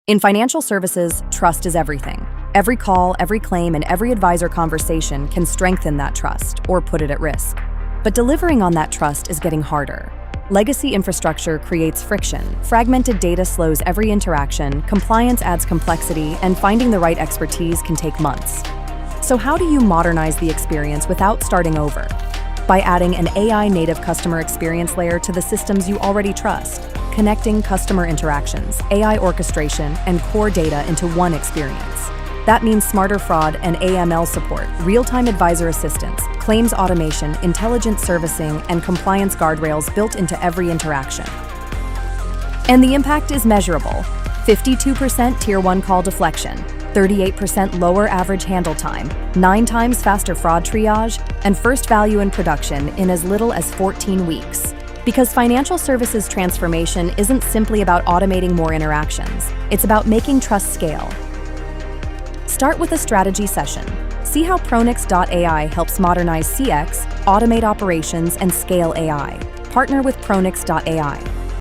In financial services, trust is everything. Every call, every claim, and every advisor conversation can strengthen that trust or put it at risk. But delivering on that trust is getting harder. Legacy infrastructure creates friction, fragmented data slows every interaction, compliance adds complexity, and finding the right expertise can take months. So how do you modernize the experience without starting over? By adding an AI-native customer experience layer to the systems you already trust, connecting customer interactions, AI orchestration, and core data into one experience. That means smarter fraud and AML support, real-time advisor assistance, claims automation, intelligent servicing, and compliance guardrails built into every interaction. And the impact is measurable. 52% Tier 1 call deflection, 38% lower average handle time, 9 times faster fraud triage, and first value in production in as little as 14 weeks. Because financial services transformation isn't simply about automating more interactions, it's about making trust scale. Start with a strategy session. See how Pronix.ai helps modernize CX, automate operations, and scale AI. Partner with Pronix.ai.